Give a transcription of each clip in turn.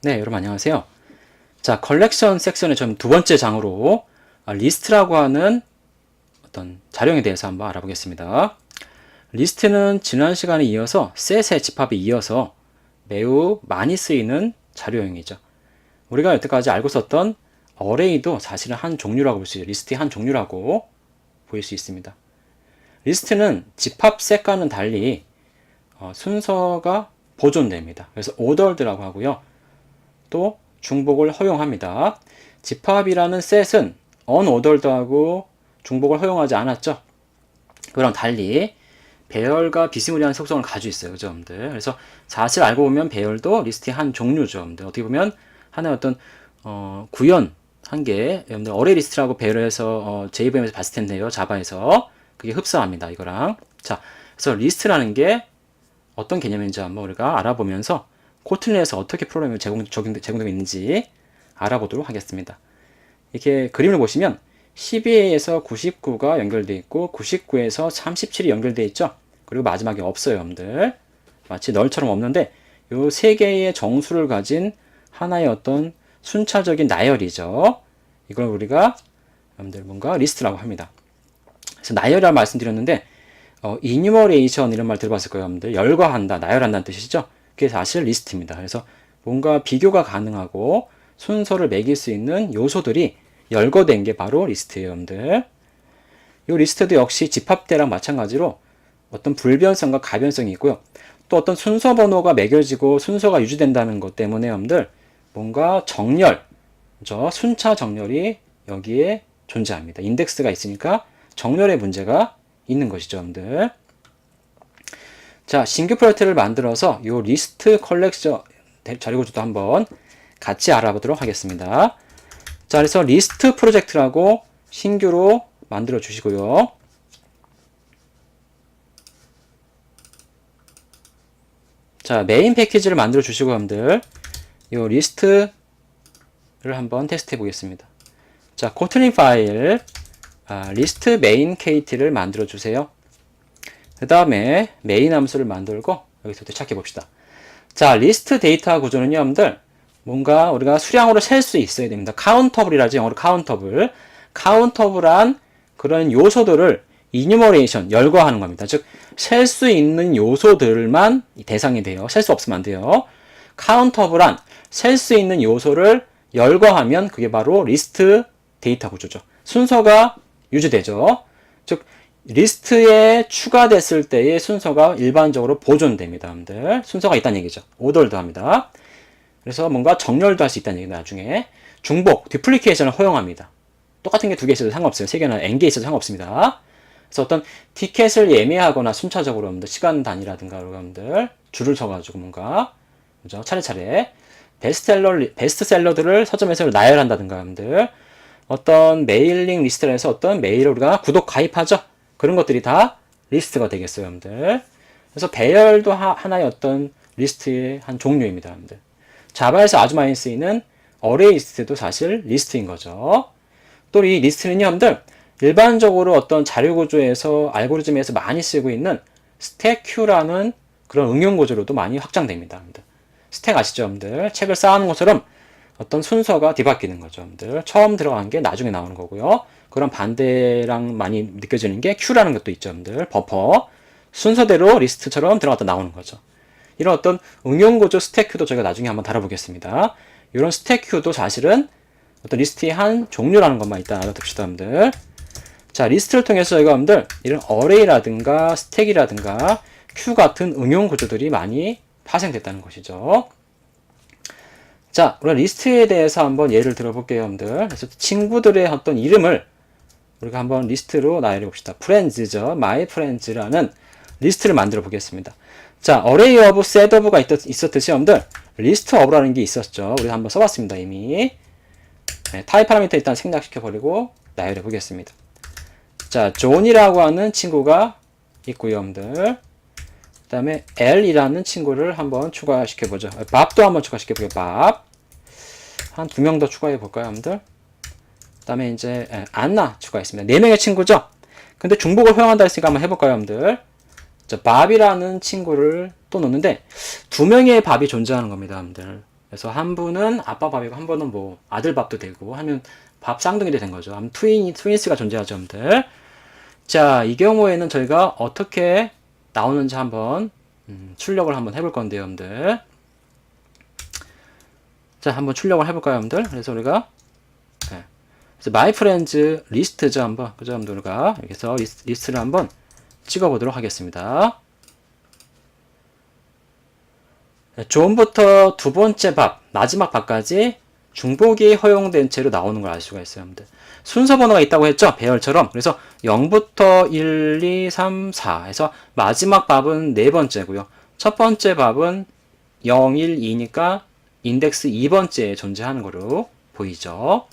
네, 여러분 안녕하세요. 자, 컬렉션 섹션의 좀 두 번째 장으로 리스트라고 하는 어떤 자료에 대해서 한번 알아보겠습니다. 리스트는 지난 시간에 이어서 셋의 집합에 이어서 매우 많이 쓰이는 자료형이죠. 우리가 여태까지 알고 썼던 어레이도 사실은 한 종류라고 볼 수 있어요. 리스트의 한 종류라고 보일 수 있습니다. 리스트는 집합 셋과는 달리 순서가 보존됩니다. 그래서 ordered라고 하고요. 또 중복을 허용합니다. 집합이라는 셋은 unordered하고 중복을 허용하지 않았죠. 그랑 달리 배열과 비스무리한 속성을 가지고 있어요. 그죠, 여러분들? 그래서 사실 알고 보면 배열도 리스트의 한 종류죠. 여러분들. 어떻게 보면 하나의 어떤 구현 한 개, 여러분들 어레이 리스트라고 배열을 해서 JVM에서 봤을 텐데요. 자바에서 그게 흡사합니다. 이거랑. 자, 그래서 리스트라는 게 어떤 개념인지 한번 우리가 알아보면서 코틀린에서 어떻게 프로그램이 제공되고 있는지 알아보도록 하겠습니다. 이렇게 그림을 보시면 12에서 99가 연결되어 있고 99에서 37이 연결되어 있죠. 그리고 마지막에 없어요, 여러분들. 마치 널처럼 없는데 이 세 개의 정수를 가진 하나의 어떤 순차적인 나열이죠. 이걸 우리가 여러분들 뭔가 리스트라고 합니다. 그래서 나열이라고 말씀드렸는데 enumeration 이런 말 들어봤을 거예요, 여러분들. 열거한다, 나열한다는 뜻이죠. 그게 사실 리스트입니다. 그래서 뭔가 비교가 가능하고 순서를 매길 수 있는 요소들이 열거된 게 바로 리스트예요, 여러분들. 이 리스트도 역시 집합대랑 마찬가지로 어떤 불변성과 가변성이 있고요. 또 어떤 순서 번호가 매겨지고 순서가 유지된다는 것 때문에 여러분들 뭔가 정렬, 순차 정렬이 여기에 존재합니다. 인덱스가 있으니까 정렬의 문제가 있는 것이죠, 여러분들. 자, 신규 프로젝트를 만들어서 이 리스트 컬렉션 자료구조도 한번 같이 알아보도록 하겠습니다. 자, 그래서 리스트 프로젝트라고 신규로 만들어 주시고요. 자, 메인 패키지를 만들어 주시고 여러분들 이 리스트를 한번 테스트해 보겠습니다. 자, 코틀린 파일 리스트 메인 KT를 만들어 주세요. 그 다음에 메인 함수를 만들고 여기서부터 시작해 봅시다. 자, 리스트 데이터 구조는요, 여러분들 뭔가 우리가 수량으로 셀 수 있어야 됩니다. 카운터블이라죠, 영어로 카운터블. 카운터블한 그런 요소들을 이뉴머레이션, 열거하는 겁니다. 즉, 셀 수 있는 요소들만 대상이 돼요. 셀 수 없으면 안 돼요. 카운터블한 셀 수 있는 요소를 열거하면 그게 바로 리스트 데이터 구조죠. 순서가 유지되죠. 즉, 리스트에 추가됐을 때의 순서가 일반적으로 보존됩니다. 여러분들. 순서가 있다는 얘기죠. 오더도 합니다. 그래서 뭔가 정렬도 할 수 있다는 얘기입니다. 나중에 중복, 디플리케이션을 허용합니다. 똑같은 게 두 개 있어도 상관없어요. 세 개나 n 개 있어도 상관없습니다. 그래서 어떤 티켓을 예매하거나 순차적으로 여러분들 시간 단위라든가 여러분들 줄을 서가지고 뭔가 그죠? 차례차례 베스트셀러들을 서점에서 나열한다든가 여러분들 어떤 메일링 리스트를 해서 어떤 메일을 우리가 구독 가입하죠. 그런 것들이 다 리스트가 되겠어요, 여러분들. 그래서 배열도 하나의 어떤 리스트의 한 종류입니다, 여러분들. 자바에서 아주 많이 쓰이는 어레이 리스트도 사실 리스트인 거죠. 또 이 리스트는요, 여러분들, 일반적으로 어떤 자료 구조에서 알고리즘에서 많이 쓰고 있는 스택 큐라는 그런 응용 구조로도 많이 확장됩니다, 여러분들. 스택 아시죠, 여러분들? 책을 쌓아놓은 것처럼 어떤 순서가 뒤바뀌는 거죠, 여러분들. 처음 들어간 게 나중에 나오는 거고요. 그런 반대랑 많이 느껴지는 게 큐라는 것도 있죠, 여러분들. 버퍼. 순서대로 리스트처럼 들어갔다 나오는 거죠. 이런 어떤 응용구조 스택 큐도 저희가 나중에 한번 다뤄보겠습니다. 이런 스택 큐도 사실은 어떤 리스트의 한 종류라는 것만 일단 알아둡시다, 여러분들. 자, 리스트를 통해서 저희가 여러분들 이런 어레이라든가 스택이라든가 큐 같은 응용 구조들이 많이 파생됐다는 것이죠. 자, 우리가 리스트에 대해서 한번 예를 들어볼게요, 여러분들. 그래서 친구들의 어떤 이름을 우리가 한번 리스트로 나열해 봅시다. friends죠. my friends라는 리스트를 만들어 보겠습니다. 자, array of set of가 있었듯이 여러분들 list of라는 게 있었죠. 우리가 한번 써봤습니다, 이미. 네, 타입 파라미터 일단 생략시켜 버리고 나열해 보겠습니다. 자, 존이라고 하는 친구가 있고요, 여러분들. 그 다음에 L이라는 친구를 한번 추가시켜 보죠. 밥도 한번 추가시켜 볼게요. 밥. 한 두 명 더 추가해 볼까요, 여러분들? 그 다음에 이제 안나 추가했습니다. 4명의 친구죠? 근데 중복을 허용한다 했으니까 한번 해볼까요, 여러분들? 자, 밥이라는 친구를 또 넣는데 2명의 밥이 존재하는 겁니다, 여러분들. 그래서 한 분은 아빠 밥이고 한 분은 뭐 아들 밥도 되고 하면 밥 쌍둥이도 된 거죠. 아무튼 트윈스가 존재하죠, 여러분들. 자, 이 경우에는 저희가 어떻게 나오는지 한번 출력을 한번 해볼 건데요, 여러분들. 자, 한번 출력을 해볼까요, 여러분들? 그래서 우리가 네. 그래서 my friends 리스트죠, 한번. 그죠, 여러분들? 우리가 여기서 리스트를 한번 찍어보도록 하겠습니다. 네, 존부터 두 번째 밥, 마지막 밥까지 중복이 허용된 채로 나오는 걸 알 수가 있어요, 여러분들. 순서 번호가 있다고 했죠? 배열처럼. 그래서 0부터 1, 2, 3, 4 해서 마지막 밥은 네 번째고요. 첫 번째 밥은 0, 1, 2니까 인덱스 2번째에 존재하는 거로 보이죠.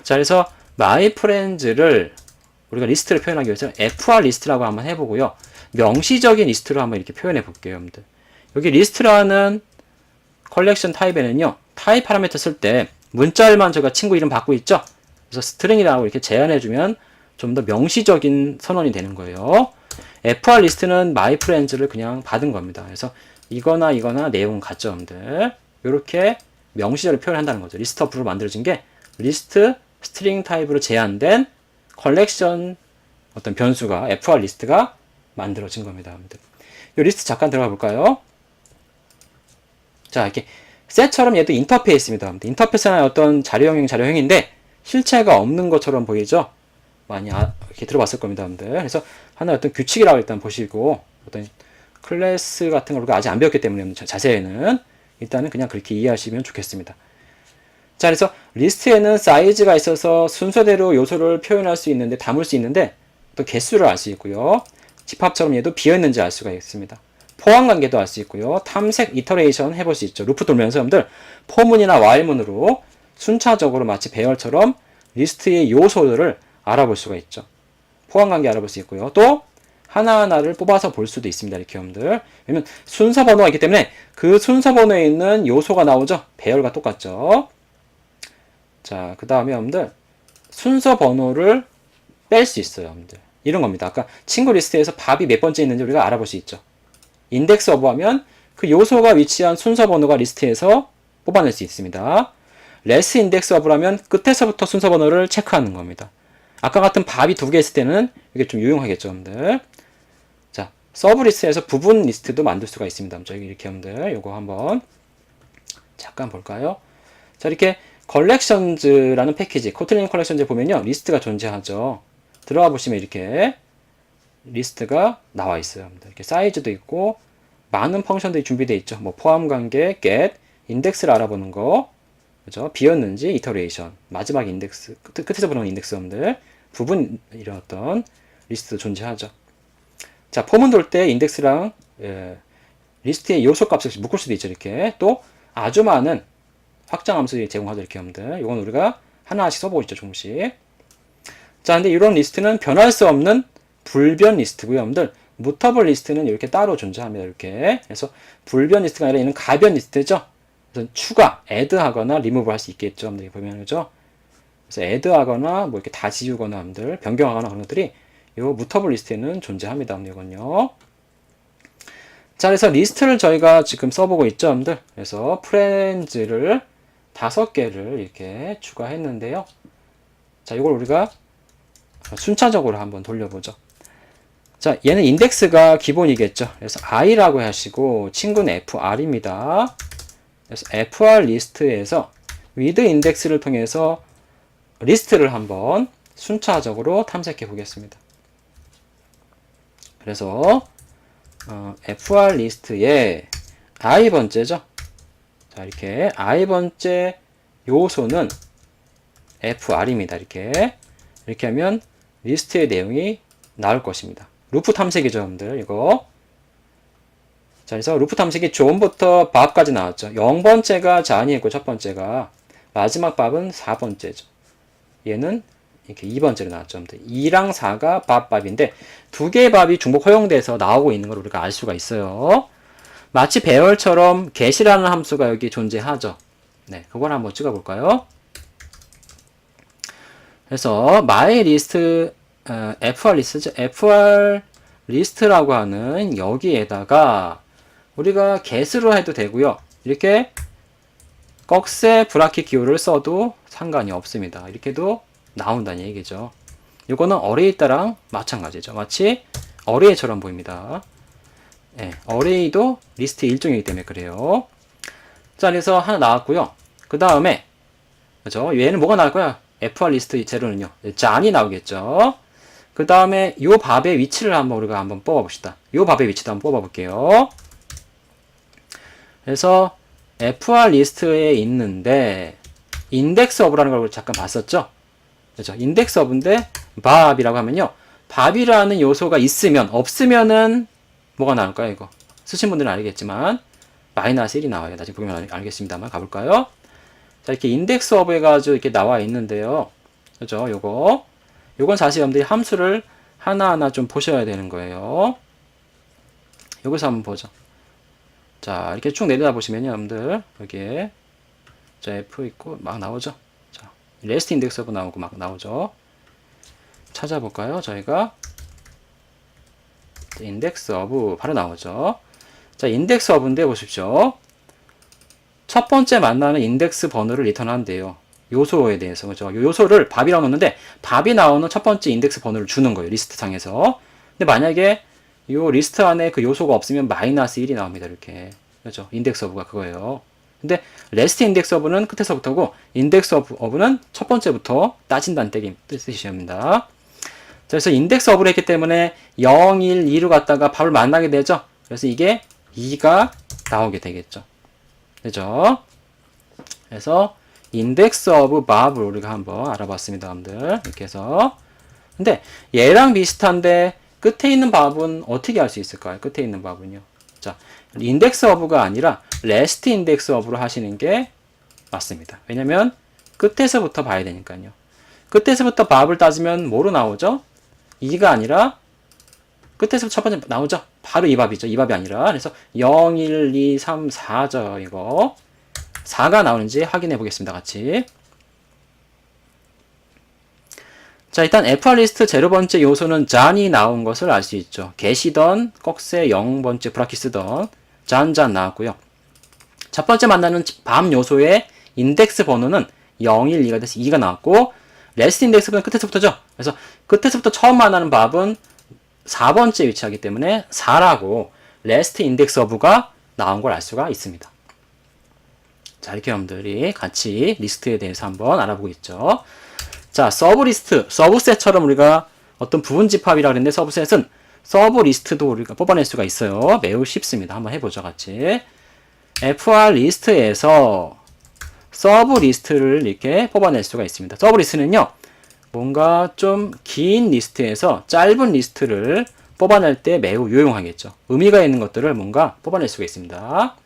자, 그래서 my friends를 우리가 리스트를 표현하기 위해서 fr 리스트라고 한번 해보고요. 명시적인 리스트로 한번 이렇게 표현해 볼게요, 여러분들. 여기 리스트라는 컬렉션 타입에는요, 타입 파라미터 쓸 때 문자열만 제가 친구 이름 받고 있죠? 그래서 스트링이라고 이렇게 제한해주면 좀 더 명시적인 선언이 되는 거예요. fr 리스트는 my friends를 그냥 받은 겁니다. 그래서 이거나 내용은 같죠, 여러분들. 이렇게 명시적으로 표현한다는 거죠. 리스트 어프로 만들어진 게 리스트 스트링 타입으로 제한된 컬렉션 어떤 변수가 fr 리스트가 만들어진 겁니다, 여러분들. 이 리스트 잠깐 들어가 볼까요? 자, 이렇게 셋처럼 얘도 인터페이스입니다. 인터페이스는 어떤 자료형인데 실체가 없는 것처럼 보이죠? 많이 이렇게 들어봤을 겁니다, 여러분들. 그래서 하나의 어떤 규칙이라고 일단 보시고 어떤 클래스 같은 걸 우리가 아직 안 배웠기 때문에 자세히는 일단은 그냥 그렇게 이해하시면 좋겠습니다. 자, 그래서 리스트에는 사이즈가 있어서 순서대로 요소를 표현할 수 있는데 담을 수 있는데 또 개수를 알 수 있고요. 집합처럼 얘도 비어있는지 알 수가 있습니다. 포함 관계도 알 수 있고요. 탐색 이터레이션 해볼 수 있죠. 루프 돌면서 여러분들 포문이나 while문으로 순차적으로 마치 배열처럼 리스트의 요소들을 알아볼 수가 있죠. 포함 관계 알아볼 수 있고요. 또 하나하나를 뽑아서 볼 수도 있습니다. 이렇게 여러분들. 왜냐면 순서 번호가 있기 때문에 그 순서 번호에 있는 요소가 나오죠. 배열과 똑같죠. 자, 그 다음에 여러분들 순서 번호를 뺄 수 있어요. 여러분들. 이런 겁니다. 아까 친구 리스트에서 밥이 몇 번째 있는지 우리가 알아볼 수 있죠. 인덱스 오브 하면 그 요소가 위치한 순서 번호가 리스트에서 뽑아낼 수 있습니다. 레스 인덱스 오브라면 끝에서부터 순서 번호를 체크하는 겁니다. 아까 같은 밥이 두 개 있을 때는 이게 좀 유용하겠죠, 여러분들. 자, 서브 리스트에서 부분 리스트도 만들 수가 있습니다. 저희 이렇게 여러분들 요거 한번 잠깐 볼까요? 자, 이렇게 컬렉션즈라는 패키지, 코틀린 컬렉션즈에 보면요, 리스트가 존재하죠. 들어가 보시면 이렇게 리스트가 나와 있어요. 이렇게 사이즈도 있고 많은 펑션들이 준비되어 있죠. 뭐 포함 관계, get, 인덱스를 알아보는 거, 그죠? 비었는지, 이터레이션, 마지막 인덱스, 끝에서 보는 인덱스들, 부분 이런 어떤 리스트도 존재하죠. 자, 포문 돌 때 인덱스랑 리스트의 요소 값을 묶을 수도 있죠. 이렇게 또 아주 많은 확장 함수 제공하죠. 이렇게 여러분들. 이건 우리가 하나씩 써보고 있죠. 조금씩. 자, 근데 이런 리스트는 변할 수 없는 불변 리스트고요, 여러분들. 무터블 리스트는 이렇게 따로 존재합니다. 이렇게. 그래서 불변 리스트가 아니라 얘는 가변 리스트죠. 그래서 추가, add하거나 remove 할 수 있겠죠. 여러분들 보면 그죠? 그래서 add하거나 뭐 이렇게 다 지우거나 여러분들 변경하거나 그런 것들이 이 무터블 리스트에는 존재합니다. 이건요. 자, 그래서 리스트를 저희가 지금 써보고 있죠, 여러분들. 그래서 friends를 5개를 이렇게 추가했는데요. 자, 이걸 우리가 순차적으로 한번 돌려보죠. 자, 얘는 인덱스가 기본이겠죠. 그래서 i라고 하시고 친구는 fr입니다. 그래서 fr 리스트에서 with index를 통해서 리스트를 한번 순차적으로 탐색해 보겠습니다. 그래서 fr 리스트에 i번째죠. 자, 이렇게 i번째 요소는 fr입니다. 이렇게 하면 리스트의 내용이 나올 것입니다. 루프 탐색이죠, 여러분들. 이거. 자, 그래서 루프 탐색이 존부터 밥까지 나왔죠. 0번째가 잔이었고, 첫 번째가. 마지막 밥은 4번째죠. 얘는 이렇게 2번째로 나왔죠. 2랑 4가 밥인데, 두 개의 밥이 중복 허용돼서 나오고 있는 걸 우리가 알 수가 있어요. 마치 배열처럼 get이라는 함수가 여기 존재하죠. 네, 그걸 한번 찍어볼까요? 그래서 my list, fr 리스트죠. fr 리스트라고 하는 여기에다가 우리가 get으로 해도 되고요. 이렇게 꺽쇠 브라켓 기호를 써도 상관이 없습니다. 이렇게도 나온다는 얘기죠. 이거는 어레이 따랑 마찬가지죠. 마치 어레이처럼 보입니다. 네, 어레이도 리스트 일종이기 때문에 그래요. 자, 그래서 하나 나왔고요. 그 다음에 그죠? 얘는 뭐가 나올 거야? FR 리스트 제로는요. 잔이 나오겠죠. 그 다음에 요 밥의 위치를 우리가 한번 뽑아봅시다. 요 밥의 위치도 한번 뽑아볼게요. 그래서 FR 리스트에 있는데 인덱스 오브라는 걸 잠깐 봤었죠? 그죠? 인덱스 오브인데 밥이라고 하면요. 밥이라는 요소가 있으면 없으면은 뭐가 나올까요? 이거 쓰신 분들은 알겠지만 마이너스 1이 나와요. 나중에 보면 알겠습니다만 가볼까요? 자, 이렇게 인덱스 오브 해가지고 이렇게 나와 있는데요. 그죠? 요건 사실 여러분들이 함수를 하나하나 좀 보셔야 되는 거예요. 여기서 한번 보죠. 자, 이렇게 쭉 내려다 보시면요, 여러분들. 여기에 자, F 있고 막 나오죠. 자, 레스트 인덱스 오브 나오고 막 나오죠. 찾아볼까요? 저희가 인덱스 오브 바로 나오죠. 자, 인덱스 오브인데 보십시오. 첫 번째 만나는 인덱스 번호를 리턴한대요. 요소에 대해서. 그죠? 요소를 밥이라고 넣는데 밥이 나오는 첫 번째 인덱스 번호를 주는 거예요. 리스트 상에서. 근데 만약에 요 리스트 안에 그 요소가 없으면 마이너스 1이 나옵니다. 이렇게. 그죠? 인덱스 오브가 그거예요. 근데 레스트 인덱스 오브는 끝에서부터고 인덱스 오브는 첫 번째부터 따진다는 뜻이옵니다. 그래서 인덱스 오브를 했기 때문에 0, 1, 2로 갔다가 밥을 만나게 되죠. 그래서 이게 2가 나오게 되겠죠. 그죠? 그래서 인덱스 오브 밥을 우리가 한번 알아봤습니다, 여러분들. 이렇게 해서. 근데 얘랑 비슷한데 끝에 있는 밥은 어떻게 할 수 있을까요? 끝에 있는 밥은요. 자, 인덱스 오브가 아니라 레스트 인덱스 오브로 하시는 게 맞습니다. 왜냐면 끝에서부터 봐야 되니까요. 끝에서부터 밥을 따지면 뭐로 나오죠? 2가 아니라 끝에서부터 첫 번째 나오죠? 바로 이 밥이죠. 이 밥이 아니라. 그래서 0, 1, 2, 3, 4죠. 이거. 4가 나오는지 확인해 보겠습니다. 같이. 자, 일단 FR 리스트 0번째 요소는 잔이 나온 것을 알 수 있죠. get이던 꺽쇠 0번째 브라켓 쓰던 잔 나왔고요. 첫 번째 만나는 밤 요소의 인덱스 번호는 0, 1, 2가 돼서 2가 나왔고 레스트 인덱스는 끝에서부터죠. 그래서 끝에서부터 처음 만나는 밥은 4번째 위치하기 때문에 4라고 레스트 인덱스 오브가 나온 걸 알 수가 있습니다. 자, 이렇게 여러분들이 같이 리스트에 대해서 한번 알아보고 있죠. 자, 서브 리스트, 서브셋처럼 우리가 어떤 부분 집합이라고 그랬는데 서브셋은 서브 리스트도 우리가 뽑아낼 수가 있어요. 매우 쉽습니다. 한번 해보죠, 같이. FR 리스트에서 서브 리스트를 이렇게 뽑아낼 수가 있습니다. 서브 리스트는요, 뭔가 좀 긴 리스트에서 짧은 리스트를 뽑아낼 때 매우 유용하겠죠. 의미가 있는 것들을 뭔가 뽑아낼 수가 있습니다.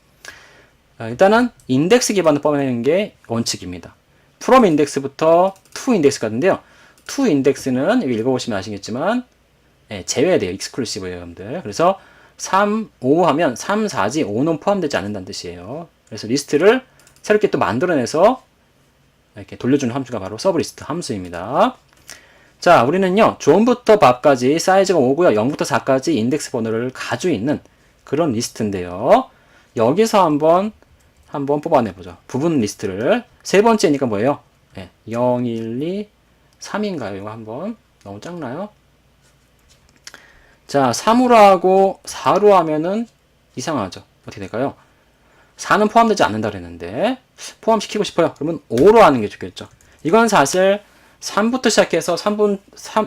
일단은 인덱스 기반으로 뽑아내는 게 원칙입니다. from 인덱스부터 to 인덱스가 있는데요. to 인덱스는 여기 읽어보시면 아시겠지만 제외돼요. 익스클루시브예요, 여러분들. 그래서 3, 5 하면 3, 4지 5는 포함되지 않는다는 뜻이에요. 그래서 리스트를 새롭게 또 만들어내서 이렇게 돌려주는 함수가 바로 서브리스트 함수입니다. 자, 우리는요, 존부터 밥까지 사이즈가 5고요. 0부터 4까지 인덱스 번호를 가지고 있는 그런 리스트인데요. 여기서 한번 뽑아내보죠. 부분 리스트를. 세 번째니까 뭐예요? 0, 1, 2, 3인가요? 이거 한번. 너무 작나요? 자, 3으로 하고 4로 하면은 이상하죠. 어떻게 될까요? 4는 포함되지 않는다 그랬는데 포함시키고 싶어요. 그러면 5로 하는 게 좋겠죠. 이건 사실 3부터 시작해서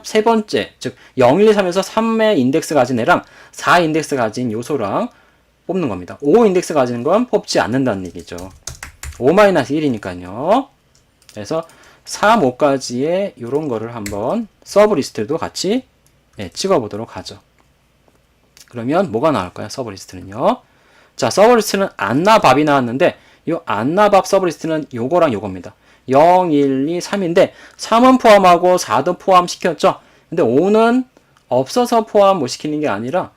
세 번째, 즉 0, 1, 2, 3에서 3의 인덱스 가진 애랑 4 인덱스 가진 요소랑 뽑는 겁니다. 5 인덱스 가지는 건 뽑지 않는다는 얘기죠. 5-1이니까요. 그래서 3, 5까지의 이런 거를 한번 서브 리스트도 같이 찍어보도록 하죠. 그러면 뭐가 나올까요? 서브 리스트는요. 자, 서브 리스트는 안나 밥이 나왔는데 이 안나 밥 서브 리스트는 요거랑 요겁니다. 0, 1, 2, 3인데 3은 포함하고 4도 포함시켰죠. 근데 5는 없어서 포함 못 시키는 게 아니라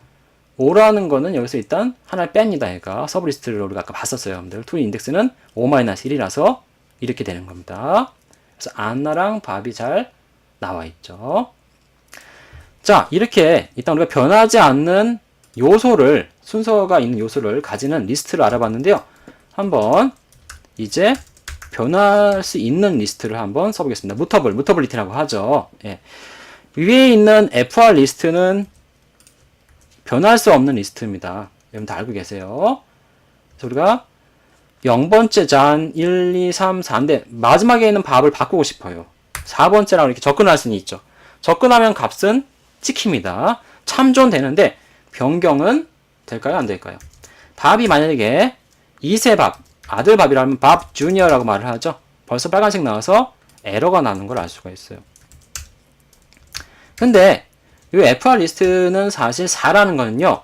5라는 거는 여기서 일단 하나를 뺍니다. 얘가 서브 리스트를 우리가 아까 봤었어요. 여러분들. to 인덱스는 5-1이라서 이렇게 되는 겁니다. 그래서 안나랑 밥이 잘 나와 있죠. 자, 이렇게 일단 우리가 변하지 않는 요소를, 순서가 있는 요소를 가지는 리스트를 알아봤는데요. 한번 이제 변할 수 있는 리스트를 한번 써보겠습니다. 무터블리티라고 하죠. 예. 위에 있는 FR 리스트는 변할 수 없는 리스트입니다. 여러분 다 알고 계세요. 그래서 우리가 0번째 잔 1, 2, 3, 4인데 마지막에 있는 밥을 바꾸고 싶어요. 4번째라고 이렇게 접근할 수는 있죠. 접근하면 값은 찍힙니다. 참조는 되는데 변경은 될까요? 안 될까요? 밥이 만약에 2세 밥, 아들 밥이라면 밥 주니어라고 말을 하죠. 벌써 빨간색 나와서 에러가 나는 걸 알 수가 있어요. 근데 이 FR 리스트는 사실 4라는 거는요.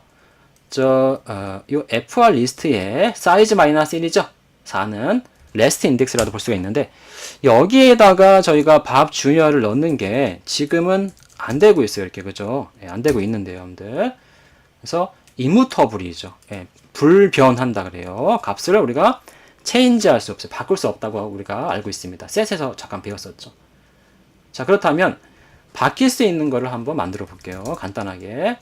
이 FR 리스트의 사이즈 마이너스 1이죠. 4는 레스트 인덱스라도 볼 수가 있는데 여기에다가 저희가 밥 주니어를 넣는 게 지금은 안 되고 있어요. 이렇게 그죠? 예, 안 되고 있는데요, 여러분들. 그래서 이무터블이죠. 예, 불변한다 그래요. 값을 우리가 체인지 할 수 없어요. 바꿀 수 없다고 우리가 알고 있습니다. 셋에서 잠깐 배웠었죠. 자, 그렇다면 바뀔 수 있는 거를 한번 만들어 볼게요. 간단하게.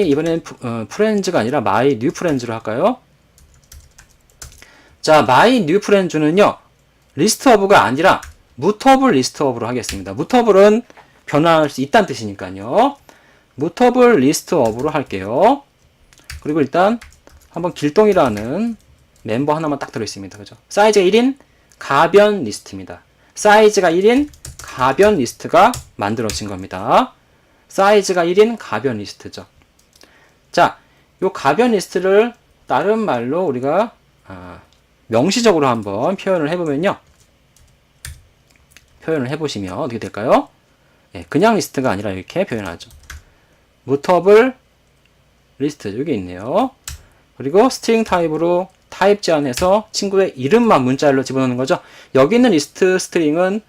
이번엔 프렌즈가 아니라 my new friends로 할까요? 자, my new friends는요. 리스트 오브가 아니라 무터블 리스트 오브로 하겠습니다. 무터블은 변화할 수 있다는 뜻이니까요. 무터블 리스트 오브로 할게요. 그리고 일단 한번 길동이라는 멤버 하나만 딱 들어있습니다. 그죠? 사이즈가 1인 가변 리스트입니다. 사이즈가 1인 가변 리스트가 만들어진 겁니다. 사이즈가 1인 가변 리스트죠. 자, 요 가변 리스트를 다른 말로 우리가 명시적으로 한번 표현을 해보면요. 표현을 해보시면 어떻게 될까요? 예, 그냥 리스트가 아니라 이렇게 표현하죠. 무터블 리스트 여기 있네요. 그리고 스트링 타입으로 타입 제한해서 친구의 이름만 문자열로 집어넣는 거죠. 여기 있는 리스트 스트링은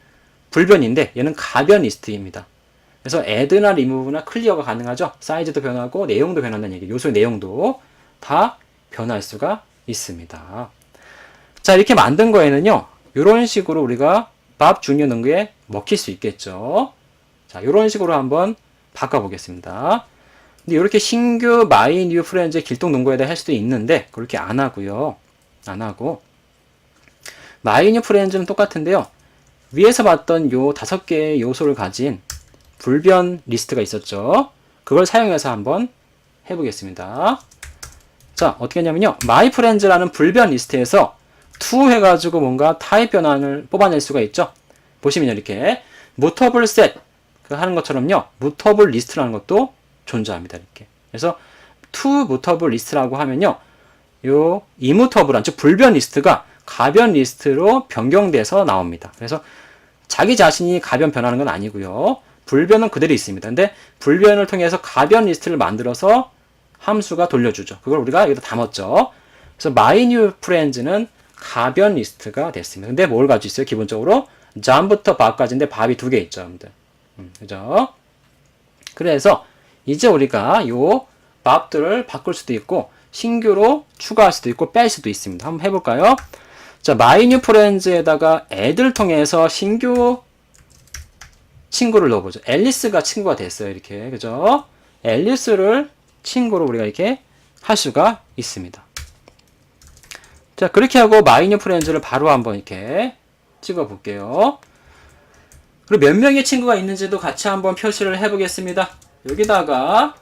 불변인데 얘는 가변 리스트입니다. 그래서 add나 remove나 클리어가 가능하죠. 사이즈도 변하고 내용도 변한다는 얘기. 요소의 내용도 다 변할 수가 있습니다. 자, 이렇게 만든 거에는요. 이런 식으로 우리가 밥 주니어 넣은 게 먹힐 수 있겠죠. 자, 이런 식으로 한번 바꿔보겠습니다. 근데 이렇게 신규 my new friends의 길동 농구에다 할 수도 있는데 그렇게 안 하고요. 안 하고 my new friends는 똑같은데요. 위에서 봤던 요 5개의 요소를 가진 불변 리스트가 있었죠. 그걸 사용해서 한번 해보겠습니다. 자, 어떻게 했냐면요. my friends라는 불변 리스트에서 to 해가지고 뭔가 타입 변환을 뽑아낼 수가 있죠. 보시면 이렇게 mutable set 하는 것처럼요. mutable list라는 것도 존재합니다. 이렇게. 그래서 to mutable list라고 하면요. 요 immutable한 즉 불변 리스트가 가변 리스트로 변경돼서 나옵니다. 그래서 자기 자신이 가변 변하는 건 아니고요. 불변은 그대로 있습니다. 근데 불변을 통해서 가변 리스트를 만들어서 함수가 돌려주죠. 그걸 우리가 여기다 담았죠. 그래서 my new friends는 가변 리스트가 됐습니다. 근데 뭘 가지고 있어요? 기본적으로 전부터 밥까지인데 밥이 2개 있죠. 여러분들. 그죠? 그래서 이제 우리가 요 밥들을 바꿀 수도 있고 신규로 추가할 수도 있고 뺄 수도 있습니다. 한번 해볼까요? 자, my new friends에다가 add를 통해서 신규 친구를 넣어보죠. 앨리스가 친구가 됐어요. 이렇게. 그죠? 앨리스를 친구로 우리가 이렇게 할 수가 있습니다. 자, 그렇게 하고 my new friends를 바로 한번 이렇게 찍어 볼게요. 그리고 몇 명의 친구가 있는지도 같이 한번 표시를 해 보겠습니다. 여기다가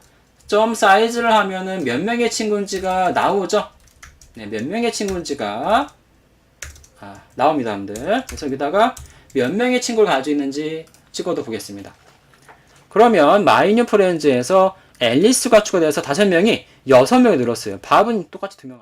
점 사이즈를 하면은 몇 명의 친구인지가 나오죠. 네, 몇 명의 친구인지가 나옵니다, 여러분들. 그래서 여기다가 몇 명의 친구를 가지고 있는지 찍어도 보겠습니다. 그러면 my new friends에서 앨리스가 추가돼서 5명이 6명이 늘었어요. 밥은 똑같이 2명.